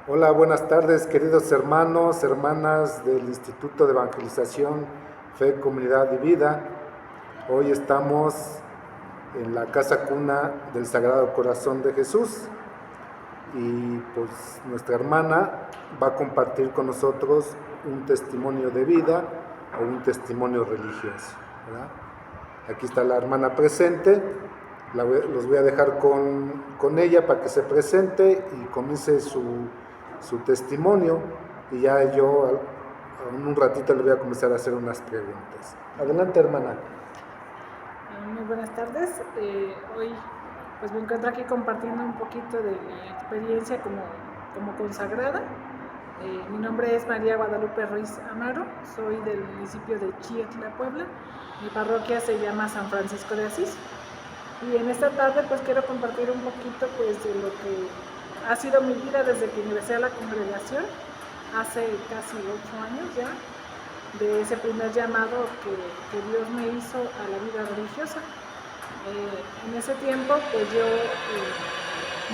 Hola, buenas tardes, queridos hermanos, hermanas del Instituto de Evangelización, Fe, Comunidad y Vida. Hoy estamos en la casa cuna del Sagrado Corazón de Jesús y pues nuestra hermana va a compartir con nosotros un testimonio de vida o un testimonio religioso, ¿verdad? Aquí está la hermana presente. Los voy a dejar con ella para que se presente y comience su testimonio, y ya yo en un ratito le voy a comenzar a hacer unas preguntas. Adelante, hermana. Muy buenas tardes. Hoy pues me encuentro aquí compartiendo un poquito de mi experiencia como consagrada. Mi nombre es María Guadalupe Ruiz Amaro, soy del municipio de Chietla, Puebla. Mi parroquia se llama San Francisco de Asís. Y en esta tarde pues quiero compartir un poquito pues de lo que ha sido mi vida desde que ingresé a la congregación hace casi 8 años ya, de ese primer llamado que Dios me hizo a la vida religiosa. En ese tiempo pues yo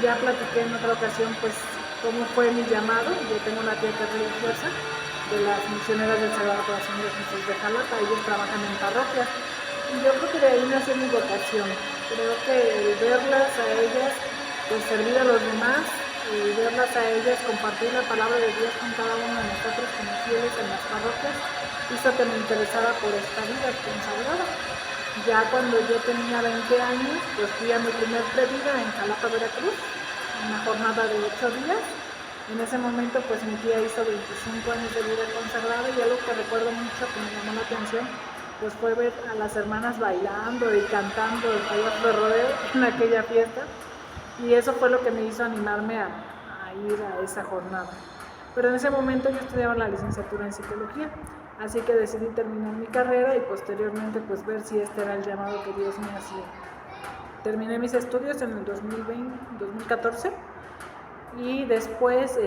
ya platiqué en otra ocasión pues cómo fue mi llamado. Yo tengo una tía que es religiosa, de las misioneras del Sagrado Corazón de Jesús de Jalapa. Ellos trabajan en parroquias y yo creo que de ahí nació mi vocación. Creo que el verlas a ellas pues servir a los demás y verlas a ellas compartir la palabra de Dios con cada uno de nosotros como fieles en las parroquias hizo que me interesara por esta vida consagrada. Ya cuando yo tenía 20 años, pues fui a mi primer previda en Jalapa, Veracruz, una jornada de 8 días. En ese momento pues mi tía hizo 25 años de vida consagrada, y algo que recuerdo mucho que me llamó la atención pues fue ver a las hermanas bailando y cantando el payaso de rodeo en aquella fiesta, y eso fue lo que me hizo animarme a ir a esa jornada. Pero en ese momento yo estudiaba la licenciatura en psicología, así que decidí terminar mi carrera y posteriormente pues ver si este era el llamado que Dios me hacía. Terminé mis estudios en el 2014 y después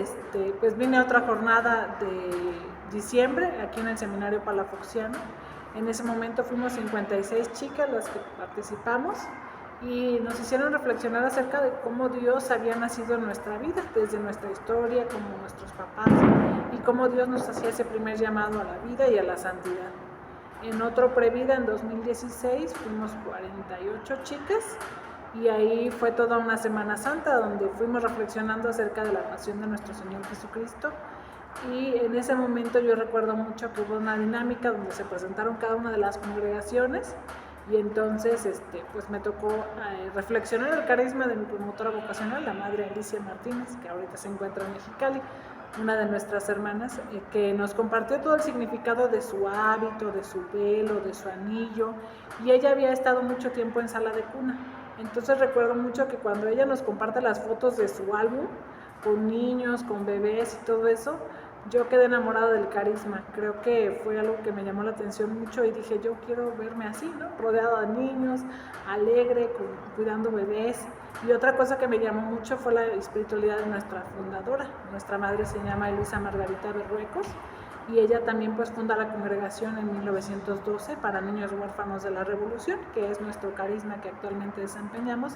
pues vine a otra jornada de diciembre aquí en el seminario palafoxiano. En ese momento fuimos 56 chicas las que participamos y nos hicieron reflexionar acerca de cómo Dios había nacido en nuestra vida, desde nuestra historia, como nuestros papás, y cómo Dios nos hacía ese primer llamado a la vida y a la santidad. En otro previda, en 2016, fuimos 48 chicas, y ahí fue toda una Semana Santa donde fuimos reflexionando acerca de la pasión de nuestro Señor Jesucristo. Y en ese momento yo recuerdo mucho que hubo una dinámica donde se presentaron cada una de las congregaciones, y entonces pues me tocó reflexionar el carisma de mi promotora vocacional, la madre Alicia Martínez, que ahorita se encuentra en Mexicali, una de nuestras hermanas, que nos compartió todo el significado de su hábito, de su velo, de su anillo, y ella había estado mucho tiempo en sala de cuna. Entonces recuerdo mucho que cuando ella nos comparte las fotos de su álbum, con niños, con bebés y todo eso, yo quedé enamorada del carisma. Creo que fue algo que me llamó la atención mucho y dije, yo quiero verme así, ¿no? Rodeada de niños, alegre, cuidando bebés. Y otra cosa que me llamó mucho fue la espiritualidad de nuestra fundadora. Nuestra madre se llama Elisa Margarita Berruecos, y ella también pues funda la congregación en 1912 para niños huérfanos de la Revolución, que es nuestro carisma que actualmente desempeñamos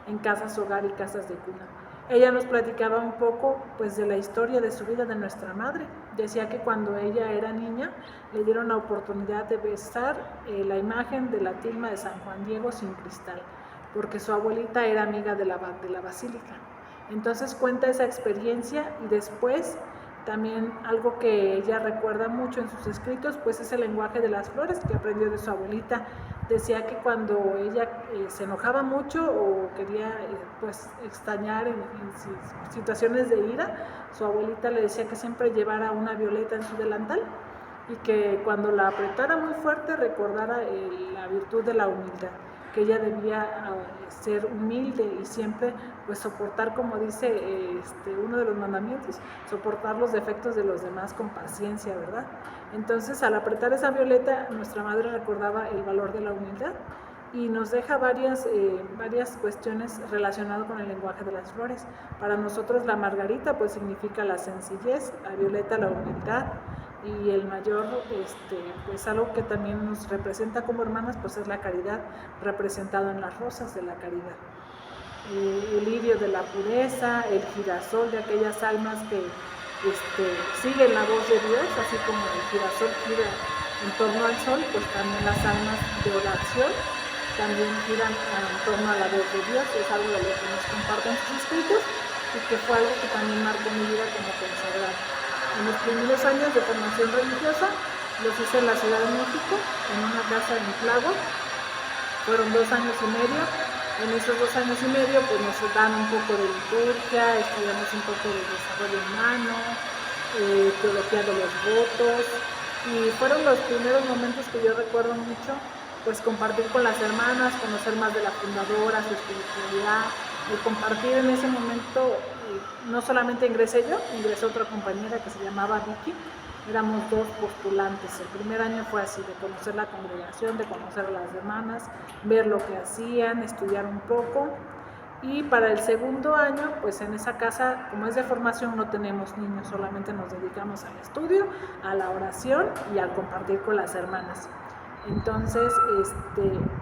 en casas hogar y casas de cuna. Ella nos platicaba un poco pues de la historia de su vida de nuestra madre. Decía que cuando ella era niña le dieron la oportunidad de besar la imagen de la tilma de San Juan Diego sin cristal, porque su abuelita era amiga de la basílica. Entonces cuenta esa experiencia, y después también algo que ella recuerda mucho en sus escritos pues es el lenguaje de las flores que aprendió de su abuelita. Decía que cuando ella se enojaba mucho o quería pues extrañar en situaciones de ira, su abuelita le decía que siempre llevara una violeta en su delantal, y que cuando la apretara muy fuerte recordara la virtud de la humildad, que ella debía ser humilde y siempre pues soportar, como dice uno de los mandamientos, soportar los defectos de los demás con paciencia, ¿verdad? Entonces, al apretar esa violeta, nuestra madre recordaba el valor de la humildad, y nos deja varias cuestiones relacionadas con el lenguaje de las flores. Para nosotros la margarita pues significa la sencillez, la violeta la humildad, y el mayor pues algo que también nos representa como hermanas pues es la caridad, representado en las rosas de la caridad. el lirio de la pureza, el girasol de aquellas almas que siguen la voz de Dios, así como el girasol gira en torno al sol, pues también las almas de oración también giran en torno a la voz de Dios. Es algo de lo que nos comparten sus escritos y que fue algo que también marcó mi vida como consagrada. En los primeros años de formación religiosa los hice en la Ciudad de México, en una casa en Tláhuac. Fueron 2 años y medio. En esos 2 años y medio pues nos dan un poco de liturgia, estudiamos un poco de desarrollo humano, teología de los votos, y fueron los primeros momentos que yo recuerdo mucho, pues compartir con las hermanas, conocer más de la fundadora, su espiritualidad, y compartir en ese momento. No solamente ingresé yo, ingresó otra compañera que se llamaba Vicky. Éramos 2 postulantes. El primer año fue así, de conocer la congregación, de conocer a las hermanas, ver lo que hacían, estudiar un poco. Y para el segundo año, pues en esa casa, como es de formación, no tenemos niños, solamente nos dedicamos al estudio, a la oración y al compartir con las hermanas. Entonces,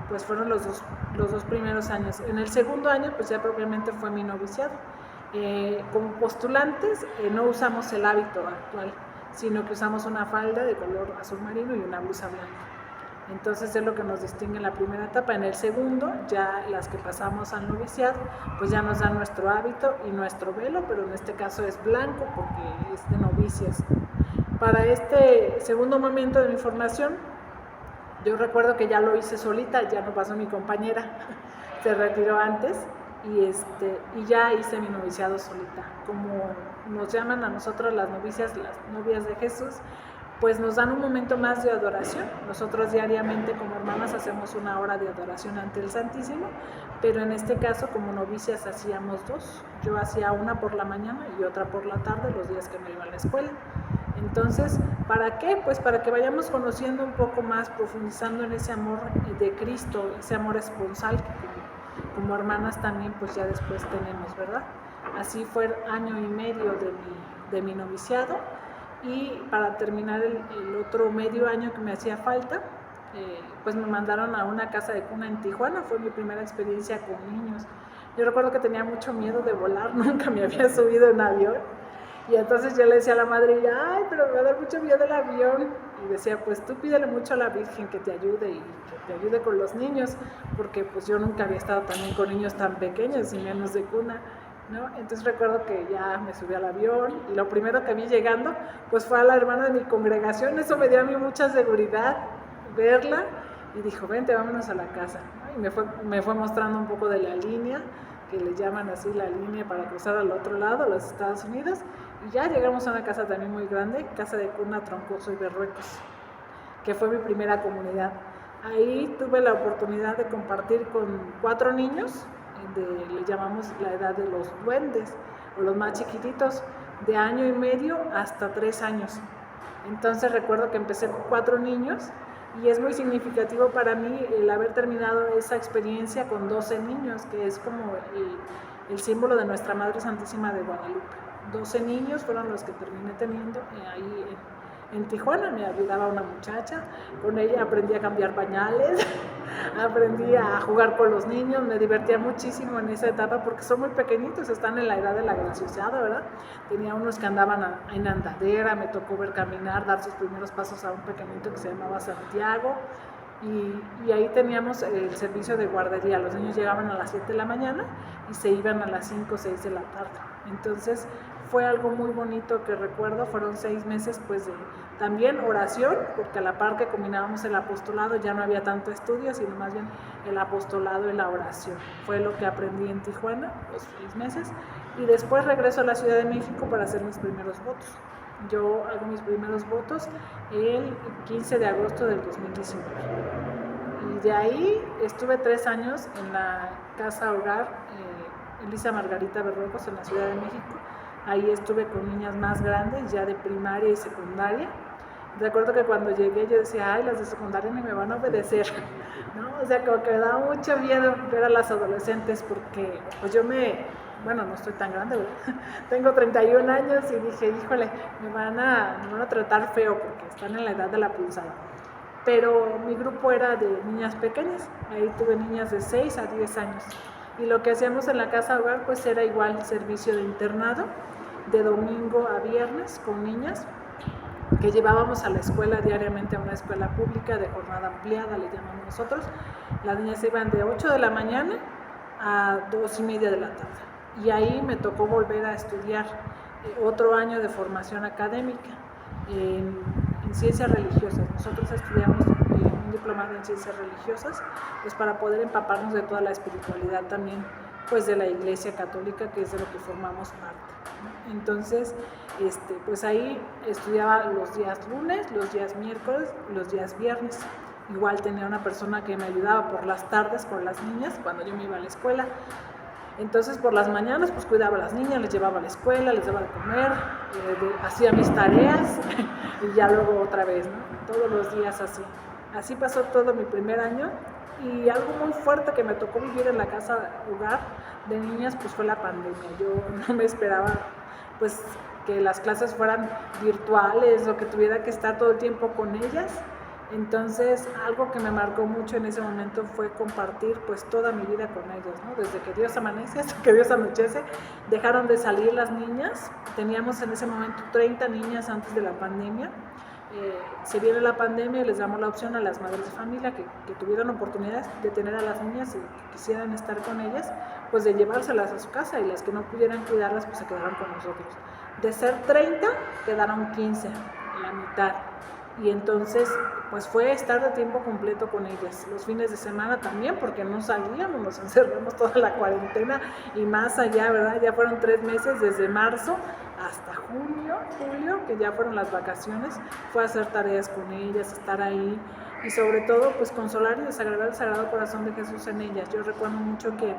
pues fueron los dos primeros años. En el segundo año, pues ya propiamente fue mi noviciado. Como postulantes, no usamos el hábito actual, sino que usamos una falda de color azul marino y una blusa blanca. Entonces es lo que nos distingue en la primera etapa. En el segundo, ya las que pasamos al noviciado, pues ya nos dan nuestro hábito y nuestro velo, pero en este caso es blanco porque es de novicias. Para este segundo momento de mi formación, yo recuerdo que ya lo hice solita, ya no pasó mi compañera, se retiró antes. Y ya hice mi noviciado solita. Como nos llaman a nosotros las novicias, las novias de Jesús, pues nos dan un momento más de adoración. Nosotros diariamente como hermanas hacemos 1 hora de adoración ante el Santísimo, pero en este caso como novicias hacíamos 2. Yo hacía una por la mañana y otra por la tarde, los días que me iba a la escuela. Entonces, ¿para qué? Pues para que vayamos conociendo un poco más, profundizando en ese amor de Cristo, ese amor esponsal que como hermanas también pues ya después tenemos, ¿verdad? Así fue el año y medio de mi noviciado, y para terminar el otro medio año que me hacía falta, pues me mandaron a una casa de cuna en Tijuana. Fue mi primera experiencia con niños. Yo recuerdo que tenía mucho miedo de volar, nunca me había subido en avión, y entonces yo le decía a la madre, ay, pero me va a dar mucho miedo el avión, y decía, pues tú pídele mucho a la Virgen que te ayude y que te ayude con los niños, porque pues yo nunca había estado también con niños tan pequeños y menos de cuna, ¿no? Entonces recuerdo que ya me subí al avión y lo primero que vi llegando pues fue a la hermana de mi congregación. Eso me dio a mí mucha seguridad, verla, y dijo, vente, vámonos a la casa, ¿no? Y me fue mostrando un poco de la línea, que le llaman así la línea para cruzar al otro lado, a los Estados Unidos, y ya llegamos a una casa también muy grande, casa de cuna Troncoso y Berruecos, que fue mi primera comunidad. Ahí tuve la oportunidad de compartir con 4 niños, le llamamos la edad de los duendes, o los más chiquititos, de año y medio hasta 3 años. Entonces recuerdo que empecé con 4 niños, y es muy significativo para mí el haber terminado esa experiencia con 12 niños, que es como el símbolo de nuestra Madre Santísima de Guadalupe. 12 niños fueron los que terminé teniendo ahí en Tijuana. Me ayudaba una muchacha, con ella aprendí a cambiar pañales, aprendí a jugar con los niños, me divertía muchísimo en esa etapa porque son muy pequeñitos, están en la edad de la graciosada, ¿verdad? Tenía unos que andaban en andadera, me tocó ver caminar, dar sus primeros pasos a un pequeñito que se llamaba Santiago, y ahí teníamos el servicio de guardería. Los niños llegaban a las 7 de la mañana y se iban a las 5 o 6 de la tarde. Entonces fue algo muy bonito que recuerdo. Fueron 6 meses pues de también oración, porque a la par que combinábamos el apostolado ya no había tanto estudio, sino más bien el apostolado y la oración. Fue lo que aprendí en Tijuana, los 6 meses, y después regreso a la Ciudad de México para hacer mis primeros votos. Yo hago mis primeros votos el 15 de agosto del 2019. Y de ahí estuve 3 años en la casa hogar Elisa Margarita Berruecos en la Ciudad de México. Ahí estuve con niñas más grandes, ya de primaria y secundaria. Recuerdo que cuando llegué yo decía, ay, las de secundaria ni me van a obedecer, ¿no? O sea, como que me daba mucho miedo ver a las adolescentes porque pues no estoy tan grande, ¿verdad? Tengo 31 años y dije, híjole, me van a tratar feo porque están en la edad de la punzada. Pero mi grupo era de niñas pequeñas, ahí tuve niñas de 6 a 10 años. Y lo que hacíamos en la casa hogar pues era igual servicio de internado, de domingo a viernes con niñas que llevábamos a la escuela diariamente, a una escuela pública de jornada ampliada, le llamamos nosotros. Las niñas iban de 8 de la mañana a 2:30 de la tarde. Y ahí me tocó volver a estudiar otro año de formación académica en ciencias religiosas. Nosotros estudiamos un diplomado en ciencias religiosas, pues para poder empaparnos de toda la espiritualidad también, pues de la Iglesia Católica, que es de lo que formamos parte. Entonces, pues ahí estudiaba los días lunes, los días miércoles, los días viernes. Igual tenía una persona que me ayudaba por las tardes con las niñas cuando yo me iba a la escuela. Entonces por las mañanas pues cuidaba a las niñas, les llevaba a la escuela, les daba de comer, hacía mis tareas y ya luego otra vez, ¿no? Todos los días así. Así pasó todo mi primer año, y algo muy fuerte que me tocó vivir en la casa hogar de niñas pues fue la pandemia. Yo no me esperaba pues que las clases fueran virtuales o que tuviera que estar todo el tiempo con ellas. Entonces, algo que me marcó mucho en ese momento fue compartir pues toda mi vida con ellas, ¿no? Desde que Dios amanece hasta que Dios anochece, dejaron de salir las niñas. Teníamos en ese momento 30 niñas antes de la pandemia. Se viene la pandemia y les damos la opción a las madres de familia que tuvieran oportunidad de tener a las niñas y que quisieran estar con ellas, pues de llevárselas a su casa, y las que no pudieran cuidarlas pues se quedaron con nosotros. De ser 30, quedaron 15, la mitad. Y entonces pues fue estar de tiempo completo con ellas, los fines de semana también, porque no salíamos, nos encerramos toda la cuarentena y más allá, ¿verdad? Ya fueron 3 meses, desde marzo hasta julio, que ya fueron las vacaciones, fue hacer tareas con ellas, estar ahí y sobre todo pues consolar y desagradar el Sagrado Corazón de Jesús en ellas. Yo recuerdo mucho que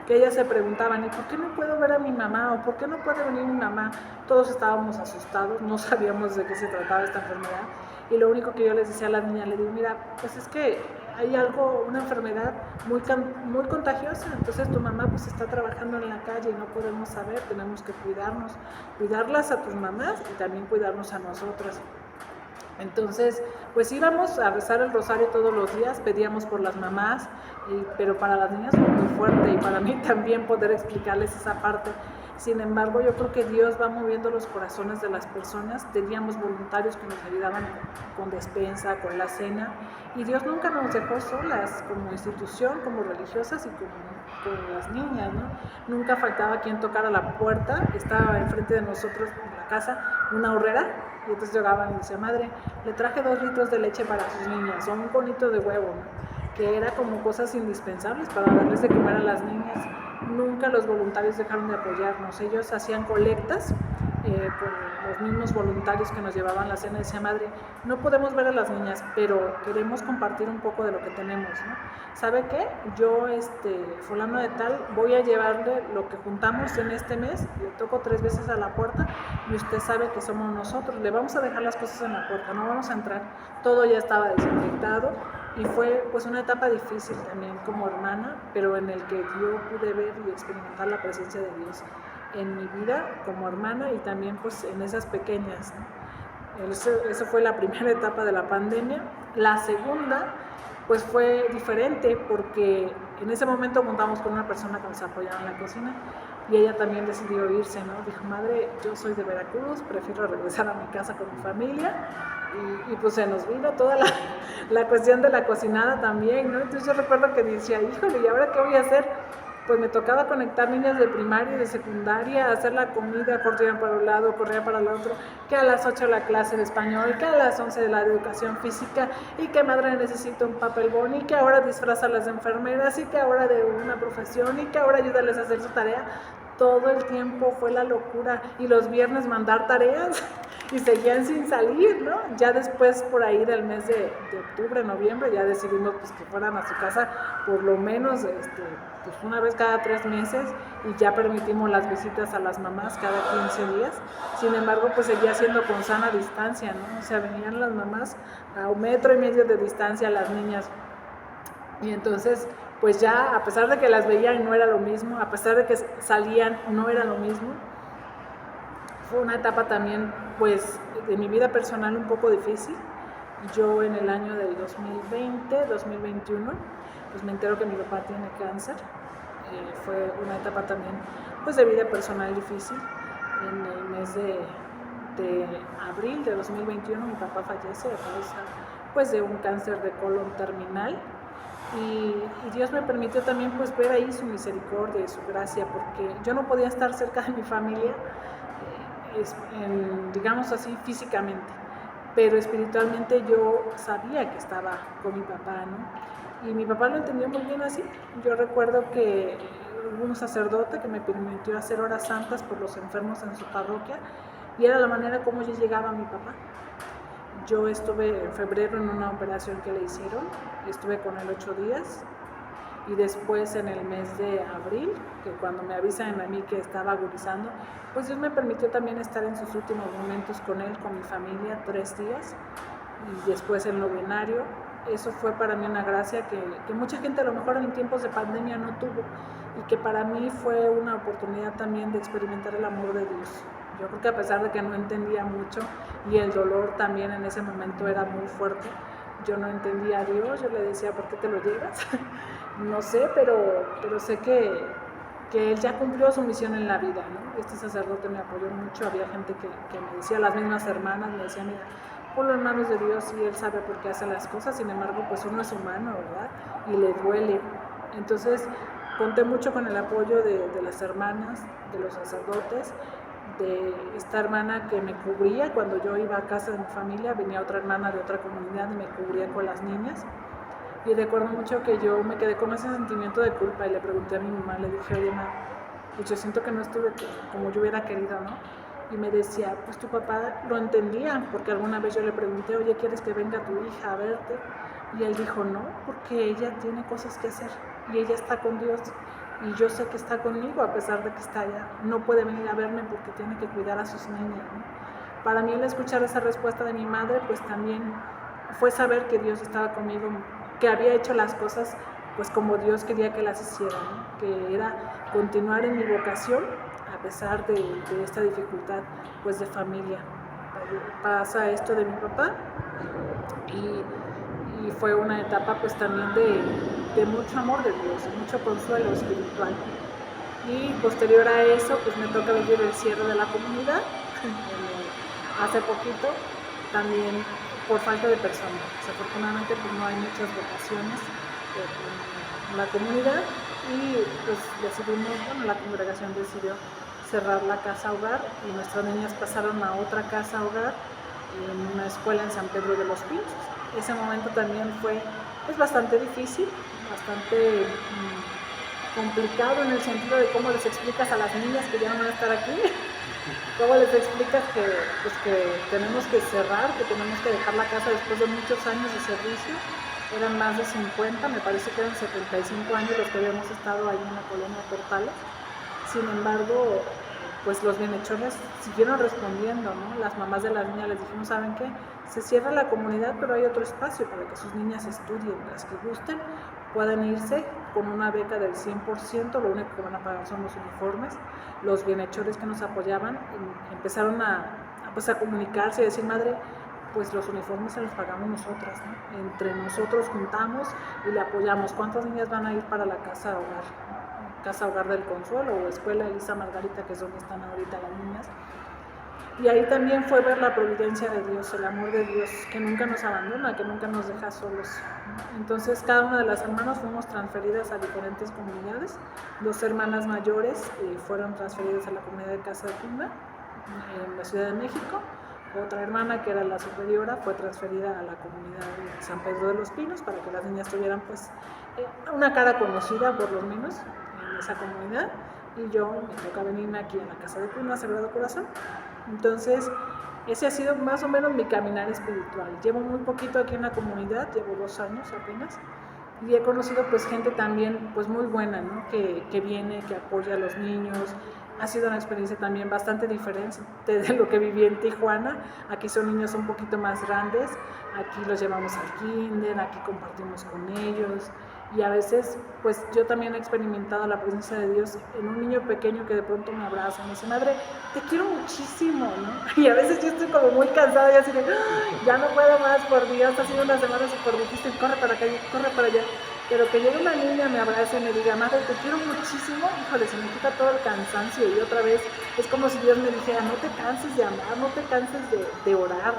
ellas se preguntaban, ¿y por qué no puedo ver a mi mamá? ¿O por qué no puede venir mi mamá? Todos estábamos asustados, no sabíamos de qué se trataba esta enfermedad. Y lo único que yo les decía a las niñas, les digo, mira, pues es que hay algo, una enfermedad muy contagiosa, entonces tu mamá pues está trabajando en la calle y no podemos saber, tenemos que cuidarlas a tus mamás y también cuidarnos a nosotras. Entonces, pues íbamos a rezar el rosario todos los días, pedíamos por las mamás, pero para las niñas fue muy fuerte, y para mí también poder explicarles esa parte. Sin embargo, yo creo que Dios va moviendo los corazones de las personas. Teníamos voluntarios que nos ayudaban con despensa, con la cena, y Dios nunca nos dejó solas como institución, como religiosas y como las niñas, ¿no? Nunca faltaba quien tocara la puerta. Estaba enfrente de nosotros en la casa una horrera, y entonces llegaban y decía, madre, le traje 2 litros de leche para sus niñas, o un conito de huevo, ¿no? Que era como cosas indispensables para darles de comer a las niñas. Nunca los voluntarios dejaron de apoyarnos. Ellos hacían colectas con los mismos voluntarios que nos llevaban la cena. Decía, madre, no podemos ver a las niñas, pero queremos compartir un poco de lo que tenemos, ¿no? ¿Sabe qué? Yo, fulano de tal, voy a llevarle lo que juntamos en este mes, le toco 3 veces a la puerta, y usted sabe que somos nosotros, le vamos a dejar las cosas en la puerta, no vamos a entrar. Todo ya estaba desinfectado, y fue pues una etapa difícil también como hermana, pero en el que yo pude ver y experimentar la presencia de Dios en mi vida como hermana, y también pues en esas pequeñas, ¿no? Eso fue la primera etapa de la pandemia. La segunda pues fue diferente, porque en ese momento contamos con una persona que nos apoyaba en la cocina, y ella también decidió irse, ¿no? Dijo, madre, yo soy de Veracruz, prefiero regresar a mi casa con mi familia, y pues se nos vino toda la cuestión de la cocinada también, ¿no? Entonces yo recuerdo que decía, híjole, ¿y ahora qué voy a hacer? Pues me tocaba conectar niñas de primaria y de secundaria, hacer la comida, corrían para un lado, corrían para el otro, que a las 8 la clase de español, que a las 11 de la de educación física, y que madre necesita un papel boni, y que ahora disfrazarlas de enfermeras, y que ahora de una profesión, y que ahora ayudarles a hacer su tarea. Todo el tiempo fue la locura, y los viernes mandar tareas y seguían sin salir, ¿no? Ya después, por ahí del mes de octubre, noviembre, ya decidimos pues que fueran a su casa por lo menos pues una vez cada 3 meses, y ya permitimos las visitas a las mamás cada 15 días. Sin embargo, pues seguía siendo con sana distancia, ¿no? O sea, venían las mamás a 1,5 metros de distancia, las niñas, y entonces pues ya, a pesar de que las veían, no era lo mismo, a pesar de que salían, no era lo mismo. Fue una etapa también, pues, de mi vida personal un poco difícil. Yo en el año del 2020, 2021, pues me entero que mi papá tiene cáncer. fue una etapa también pues de vida personal difícil. En el mes de abril de 2021 mi papá fallece a causa pues de un cáncer de colon terminal. Y Dios me permitió también pues ver ahí su misericordia y su gracia, porque yo no podía estar cerca de mi familia, digamos así, físicamente, pero espiritualmente yo sabía que estaba con mi papá, ¿no? Y mi papá lo entendió muy bien así. Yo recuerdo que hubo un sacerdote que me permitió hacer horas santas por los enfermos en su parroquia, y era la manera como yo llegaba a mi papá. Yo estuve en febrero en una operación que le hicieron, estuve con él 8 días, y después en el mes de abril, que cuando me avisan a mí que estaba agudizando, pues Dios me permitió también estar en sus últimos momentos con él, con mi familia, 3 días, y después el novenario. Eso fue para mí una gracia que mucha gente a lo mejor en tiempos de pandemia no tuvo, y que para mí fue una oportunidad también de experimentar el amor de Dios. Yo creo que a pesar de que no entendía mucho y el dolor también en ese momento era muy fuerte, yo no entendía a Dios. Yo le decía, ¿por qué te lo llevas? No sé, pero sé que Él ya cumplió su misión en la vida, ¿no? Este sacerdote me apoyó mucho. Había gente que me decía, las mismas hermanas me decían, mira, ponlo en manos de Dios y Él sabe por qué hace las cosas. Sin embargo, pues uno es humano, ¿verdad? Y le duele. Entonces, conté mucho con el apoyo de las hermanas, de los sacerdotes, de esta hermana que me cubría cuando yo iba a casa de mi familia. Venía otra hermana de otra comunidad y me cubría con las niñas. Y recuerdo mucho que yo me quedé con ese sentimiento de culpa y le pregunté a mi mamá, le dije, oye, mamá, pues yo siento que no estuve como yo hubiera querido, ¿no? Y me decía, pues tu papá lo entendía, porque alguna vez yo le pregunté, oye, ¿quieres que venga tu hija a verte? Y él dijo, no, porque ella tiene cosas que hacer y ella está con Dios. Y yo sé que está conmigo a pesar de que está allá. No puede venir a verme porque tiene que cuidar a sus niñas, ¿no? Para mí el escuchar esa respuesta de mi madre, pues también fue saber que Dios estaba conmigo, que había hecho las cosas pues como Dios quería que las hiciera, ¿no? Que era continuar en mi vocación a pesar de esta dificultad pues de familia. Pasa esto de mi papá y fue una etapa pues también de mucho amor de Dios, de mucho consuelo espiritual. Y posterior a eso pues me toca vivir el cierre de la comunidad hace poquito, también por falta de personas. Desafortunadamente pues no hay muchas vocaciones en la comunidad, y pues la congregación decidió cerrar la casa hogar y nuestras niñas pasaron a otra casa hogar en una escuela en San Pedro de los Pinos. Ese momento también fue pues bastante difícil, bastante complicado en el sentido de cómo les explicas a las niñas que ya no van a estar aquí, cómo les explicas que tenemos que cerrar, que tenemos que dejar la casa después de muchos años de servicio. Eran más de 50, me parece que eran 75 años los que habíamos estado ahí en la colonia Portales. Sin embargo, pues los bienhechores siguieron respondiendo, ¿no? Las mamás de las niñas les dijimos, ¿saben qué? Se cierra la comunidad, pero hay otro espacio para que sus niñas estudien, las que gusten, pueden irse con una beca del 100%, lo único que van a pagar son los uniformes. Los bienhechores que nos apoyaban empezaron a comunicarse y decir, madre, pues los uniformes se los pagamos nosotras, ¿no? Entre nosotros juntamos y le apoyamos. ¿Cuántas niñas van a ir para la casa hogar? Casa Hogar del Consuelo o Escuela Elisa Margarita, que es donde están ahorita las niñas. Y ahí también fue ver la providencia de Dios, el amor de Dios, que nunca nos abandona, que nunca nos deja solos. Entonces cada una de las hermanas fuimos transferidas a diferentes comunidades. 2 hermanas mayores fueron transferidas a la comunidad de Casa de Cuna, en la Ciudad de México. Otra hermana, que era la superiora, fue transferida a la comunidad de San Pedro de los Pinos para que las niñas tuvieran pues una cara conocida por lo menos en esa comunidad. Y yo me toca venirme aquí a la Casa de Cuna, Sagrado Corazón. Entonces ese ha sido más o menos mi caminar espiritual. Llevo muy poquito aquí en la comunidad, llevo 2 años apenas, y he conocido pues gente también pues muy buena, ¿no? que viene, que apoya a los niños. Ha sido una experiencia también bastante diferente de lo que viví en Tijuana. Aquí son niños un poquito más grandes, aquí los llevamos al kinder, aquí compartimos con ellos, y a veces pues yo también he experimentado la presencia de Dios en un niño pequeño que de pronto me abraza y me dice, madre, te quiero muchísimo, ¿no? Y a veces yo estoy como muy cansada y así de, ya no puedo más, por Dios, ha sido una semana súper difícil, corre para acá, corre para allá. pero que llegue una niña, me abrace y me diga, madre, te quiero muchísimo, híjole, se me quita todo el cansancio, y otra vez es como si Dios me dijera, no te canses de amar, no te canses de orar,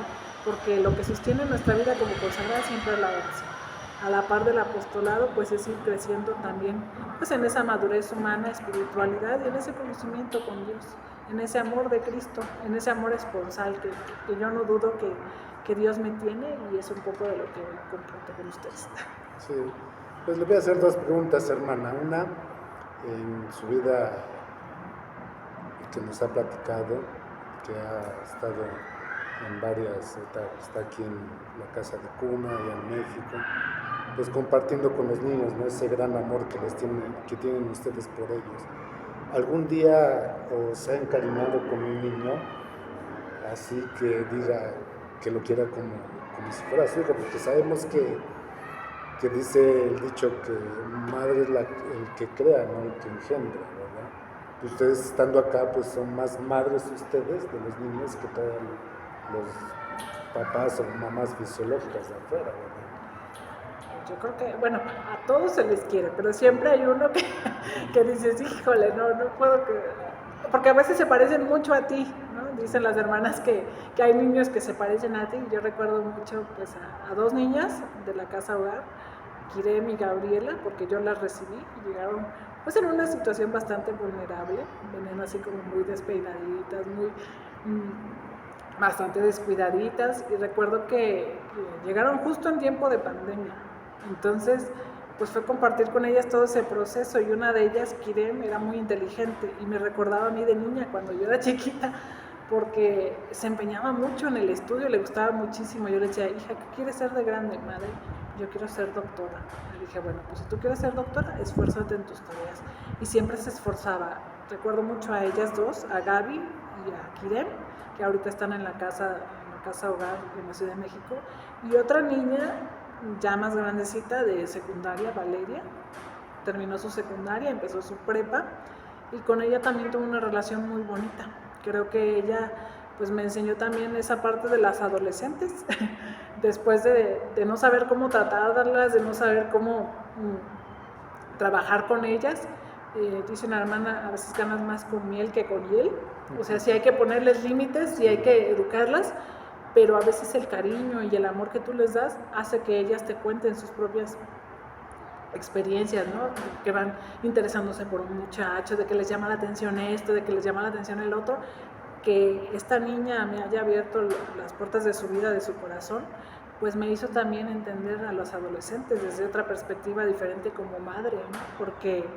porque lo que sostiene nuestra vida como consagrada siempre es la oración. A la par del apostolado, pues es ir creciendo también, pues en esa madurez humana, espiritualidad y en ese conocimiento con Dios, en ese amor de Cristo, en ese amor esponsal que yo no dudo que Dios me tiene, y es un poco de lo que comparto con ustedes. Sí, pues le voy a hacer dos preguntas, hermana. Una, en su vida que nos ha platicado, que ha estado en varias etapas, está aquí en la casa de cuna, allá en México, pues compartiendo con los niños, ¿no? Ese gran amor que tienen ustedes por ellos. ¿Algún día os ha encariñado con un niño así que diga que lo quiera como si fuera su hijo? Porque sabemos que dice el dicho que madre es el que crea, no el que engendra, ¿verdad? Ustedes estando acá, pues son más madres ustedes de los niños que todos los papás o mamás fisiológicas de afuera, ¿verdad? Yo creo que, bueno, a todos se les quiere, pero siempre hay uno que dices, híjole, no puedo porque a veces se parecen mucho a ti, ¿no? Dicen las hermanas que hay niños que se parecen a ti. Yo recuerdo mucho pues a dos niñas de la casa hogar, Kirem y Gabriela, porque yo las recibí y llegaron pues en una situación bastante vulnerable, venían así como muy despeinaditas, bastante descuidaditas, y recuerdo que llegaron justo en tiempo de pandemia. Entonces, pues fue compartir con ellas todo ese proceso, y una de ellas, Kirem, era muy inteligente y me recordaba a mí de niña cuando yo era chiquita, porque se empeñaba mucho en el estudio, le gustaba muchísimo. Yo le decía, hija, ¿qué quieres ser de grande? Madre, yo quiero ser doctora. Le dije, bueno, pues si tú quieres ser doctora, esfuérzate en tus tareas. Y siempre se esforzaba. Recuerdo mucho a ellas dos, a Gaby y a Kirem, que ahorita están en la casa hogar en la Ciudad de México, y otra niña ya más grandecita de secundaria, Valeria, terminó su secundaria, empezó su prepa, y con ella también tuve una relación muy bonita. Creo que ella pues me enseñó también esa parte de las adolescentes, después de no saber cómo tratarlas, de no saber cómo trabajar con ellas. Dice una hermana, a veces ganas más con miel que con hiel, o sea, sí hay que ponerles límites, sí hay que educarlas, pero a veces el cariño y el amor que tú les das hace que ellas te cuenten sus propias experiencias, ¿no? Que van interesándose por un muchacho, de que les llama la atención esto, de que les llama la atención el otro. Que esta niña me haya abierto las puertas de su vida, de su corazón, pues me hizo también entender a los adolescentes desde otra perspectiva diferente como madre, ¿no? Porque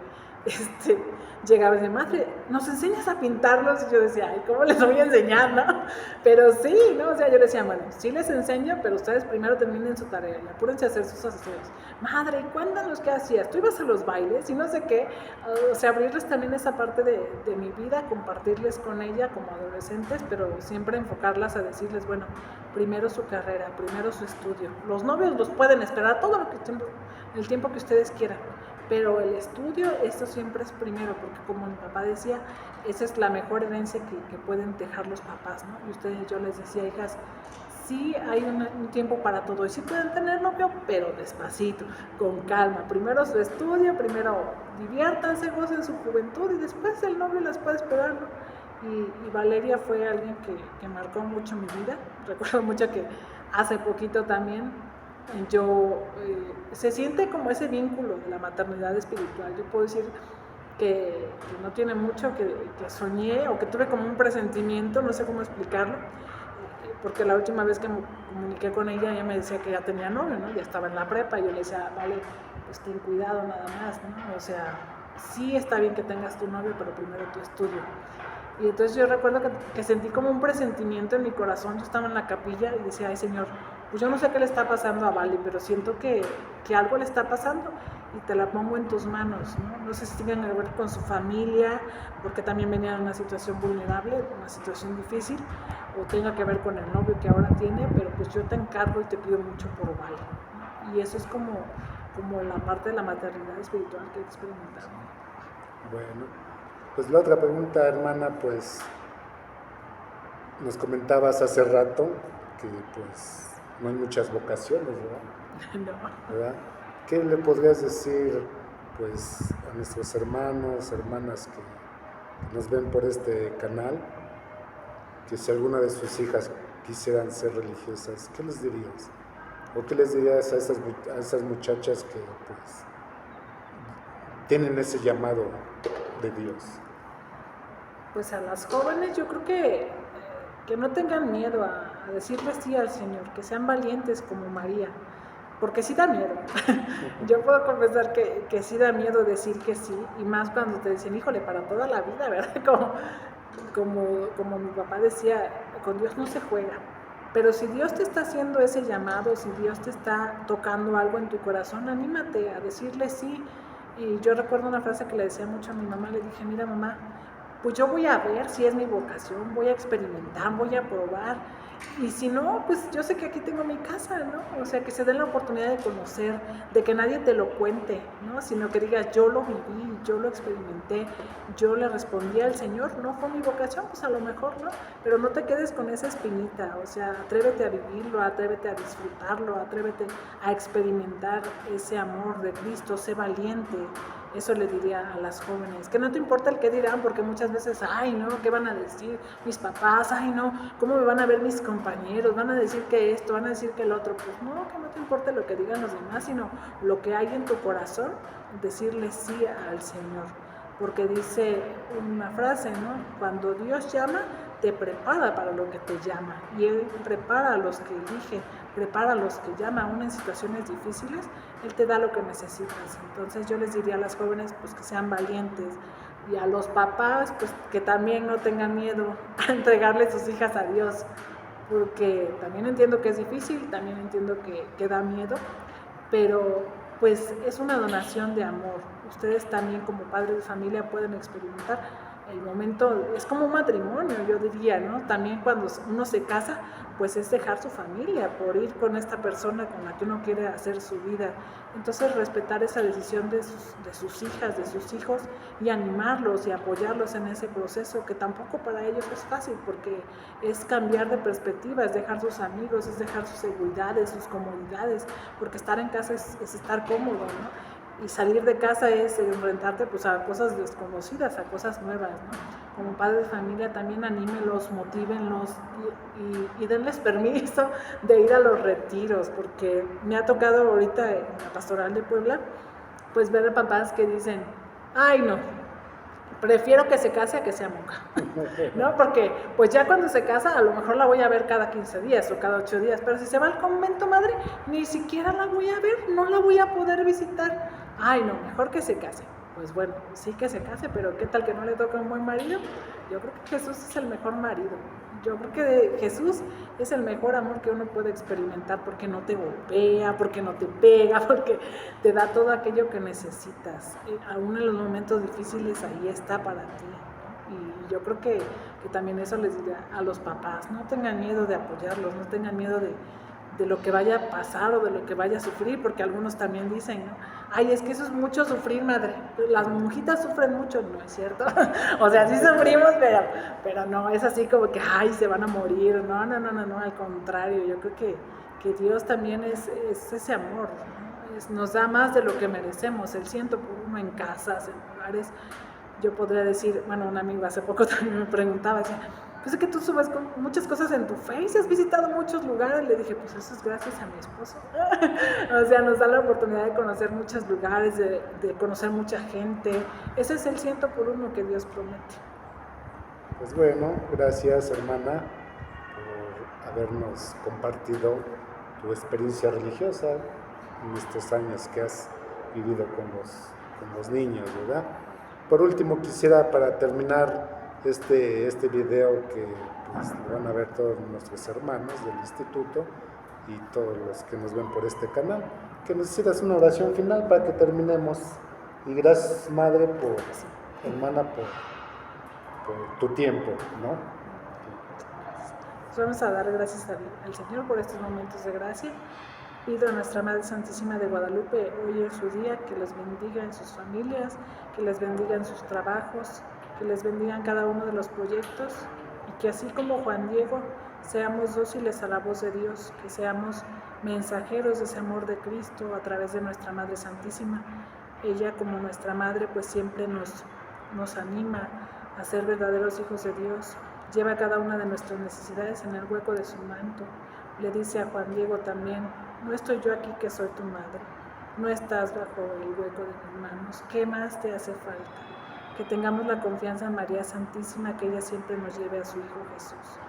llegaba y decía, madre, ¿nos enseñas a pintarlos? Y yo decía, ay, ¿cómo les voy a enseñar, no? Pero sí, ¿no? O sea, yo le decía, bueno, sí les enseño, pero ustedes primero terminen su tarea y apúrense a hacer sus estudios. Madre, cuéntanos qué hacías, tú ibas a los bailes y no sé qué. O sea, abrirles también esa parte de mi vida, compartirles con ella como adolescentes, pero siempre enfocarlas a decirles, bueno, primero su carrera, primero su estudio. Los novios los pueden esperar todo el tiempo que ustedes quieran, pero el estudio, esto siempre es primero, porque como mi papá decía, esa es la mejor herencia que pueden dejar los papás, ¿no? Y ustedes, yo les decía, hijas, sí hay un tiempo para todo, y sí pueden tener novio, pero despacito, con calma. Primero su estudio, primero diviértanse, gocen su juventud, y después el novio las puede esperar, ¿no? Y Valeria fue alguien que marcó mucho mi vida. Recuerdo mucho que hace poquito también se siente como ese vínculo de la maternidad espiritual. Yo puedo decir que no tiene mucho que soñé o que tuve como un presentimiento, no sé cómo explicarlo, porque la última vez que me comuniqué con ella me decía que ya tenía novio, ¿no? Ya estaba en la prepa, y yo le decía, vale, pues ten cuidado nada más, ¿no? O sea, sí está bien que tengas tu novio, pero primero tu estudio. Y entonces yo recuerdo que sentí como un presentimiento en mi corazón. Yo estaba en la capilla y decía, ay Señor, pues yo no sé qué le está pasando a Vale, pero siento que algo le está pasando, y te la pongo en tus manos, ¿no? No sé si tienen que ver con su familia, porque también venía en una situación vulnerable, una situación difícil, o tenga que ver con el novio que ahora tiene, pero pues yo te encargo y te pido mucho por Vale, ¿no? Y eso es como la parte de la maternidad espiritual que he experimentado. Bueno, pues la otra pregunta, hermana, pues nos comentabas hace rato que pues no hay muchas vocaciones, ¿verdad? No. ¿Verdad? ¿qué le podrías decir pues a nuestros hermanos, hermanas que nos ven por este canal, que si alguna de sus hijas quisieran ser religiosas, ¿qué les dirías? ¿O qué les dirías a esas muchachas que pues tienen ese llamado de Dios? Pues a las jóvenes yo creo que no tengan miedo a decirle sí al Señor, que sean valientes como María, porque sí da miedo. Yo puedo confesar que sí da miedo decir que sí, y más cuando te dicen, híjole, para toda la vida, ¿verdad? Como mi papá decía, con Dios no se juega. Pero si Dios te está haciendo ese llamado, si Dios te está tocando algo en tu corazón, anímate a decirle sí. Y yo recuerdo una frase que le decía mucho a mi mamá, le dije, mira mamá, pues yo voy a ver si es mi vocación, voy a experimentar, voy a probar, y si no, pues yo sé que aquí tengo mi casa, ¿no? O sea, que se den la oportunidad de conocer, de que nadie te lo cuente, ¿no? Sino que digas, yo lo viví, yo lo experimenté, yo le respondí al Señor, no fue mi vocación, pues a lo mejor, ¿no? Pero no te quedes con esa espinita, o sea, atrévete a vivirlo, atrévete a disfrutarlo, atrévete a experimentar ese amor de Cristo, sé valiente. Eso le diría a las jóvenes, que no te importa el qué dirán, porque muchas veces, ay no, ¿qué van a decir mis papás? Ay no, ¿cómo me van a ver mis compañeros? Van a decir que esto, van a decir que el otro. Pues no, que no te importe lo que digan los demás, sino lo que hay en tu corazón, decirle sí al Señor. Porque dice una frase, ¿no? Cuando Dios llama, te prepara para lo que te llama, y Él prepara a los que elige, prepara a los que llama, aún en situaciones difíciles, Él te da lo que necesitas. Entonces yo les diría a las jóvenes pues que sean valientes, y a los papás pues que también no tengan miedo a entregarle sus hijas a Dios, porque también entiendo que es difícil, también entiendo que da miedo, pero pues es una donación de amor. Ustedes también como padres de familia pueden experimentar el momento, es como un matrimonio, yo diría, ¿no? También cuando uno se casa, pues es dejar su familia por ir con esta persona con la que uno quiere hacer su vida. Entonces respetar esa decisión de sus hijas, de sus hijos, y animarlos y apoyarlos en ese proceso, que tampoco para ellos es fácil, porque es cambiar de perspectiva, es dejar sus amigos, es dejar sus seguridades, sus comodidades, porque estar en casa es estar cómodo, ¿no? Y salir de casa es enfrentarte pues a cosas desconocidas, a cosas nuevas, ¿no? Como padres de familia también anímenlos, motívenlos y denles permiso de ir a los retiros, porque me ha tocado ahorita en la pastoral de Puebla pues ver a papás que dicen, ay no, prefiero que se case a que sea monja, ¿no? Porque pues ya cuando se casa a lo mejor la voy a ver cada 15 días o cada 8 días, pero si se va al convento, madre, ni siquiera la voy a ver, no la voy a poder visitar. Ay no, mejor que se case. Pues bueno, sí que se case, pero ¿qué tal que no le toca un buen marido? Yo creo que Jesús es el mejor marido. Yo creo que Jesús es el mejor amor que uno puede experimentar, porque no te golpea, porque no te pega, porque te da todo aquello que necesitas. Aún en los momentos difíciles ahí está para ti. Y yo creo que también eso les diría a los papás, no tengan miedo de apoyarlos, no tengan miedo de lo que vaya a pasar o de lo que vaya a sufrir, porque algunos también dicen, ¿no? Ay, es que eso es mucho sufrir, madre. Las monjitas sufren mucho, ¿no es cierto? O sea, sí sufrimos, pero no, es así como que, ay, se van a morir. No, al contrario, yo creo que Dios también es ese amor, ¿no? Nos da más de lo que merecemos, el 100 por 1 en casas, en lugares. Yo podría decir, bueno, un amigo hace poco también me preguntaba, decía, pues es que tú subes muchas cosas en tu Face, has visitado muchos lugares. Le dije, pues eso es gracias a mi esposo. O sea, nos da la oportunidad de conocer muchos lugares, de conocer mucha gente. Ese es el 100 por 1 que Dios promete. Pues bueno, gracias hermana por habernos compartido tu experiencia religiosa en estos años que has vivido con los niños, ¿verdad? Por último, quisiera, para terminar este video, que pues lo van a ver todos nuestros hermanos del instituto y todos los que nos ven por este canal, que nos hicieras una oración final para que terminemos. Y gracias, madre, hermana, por tu tiempo, ¿no? Vamos a dar gracias al Señor por estos momentos de gracia. Pido a nuestra Madre Santísima de Guadalupe, hoy es su día, que les bendiga en sus familias, que les bendiga en sus trabajos, que les bendiga en cada uno de los proyectos, y que así como Juan Diego seamos dóciles a la voz de Dios, que seamos mensajeros de ese amor de Cristo a través de nuestra Madre Santísima. Ella, como nuestra Madre, pues siempre nos anima a ser verdaderos hijos de Dios. Lleva cada una de nuestras necesidades en el hueco de su manto. Le dice a Juan Diego también: no estoy yo aquí, que soy tu madre. No estás bajo el hueco de mis manos. ¿Qué más te hace falta? Que tengamos la confianza en María Santísima, que ella siempre nos lleve a su Hijo Jesús.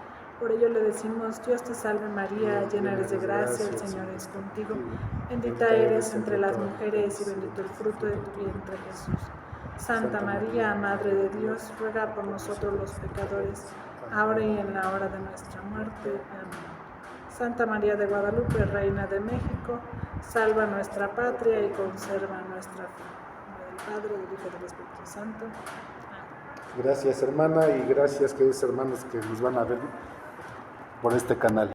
Por ello le decimos: Dios te salve María, llena eres de gracia, el Señor es contigo. Bendita eres entre las mujeres y bendito el fruto de tu vientre, Jesús. Santa María, Madre de Dios, ruega por nosotros los pecadores, ahora y en la hora de nuestra muerte. Amén. Santa María de Guadalupe, Reina de México, salva nuestra patria y conserva nuestra fe. En nombre del Padre, del Hijo y del Espíritu Santo. Amén. Gracias, hermana, y gracias, queridos hermanos, que nos van a ver por este canal.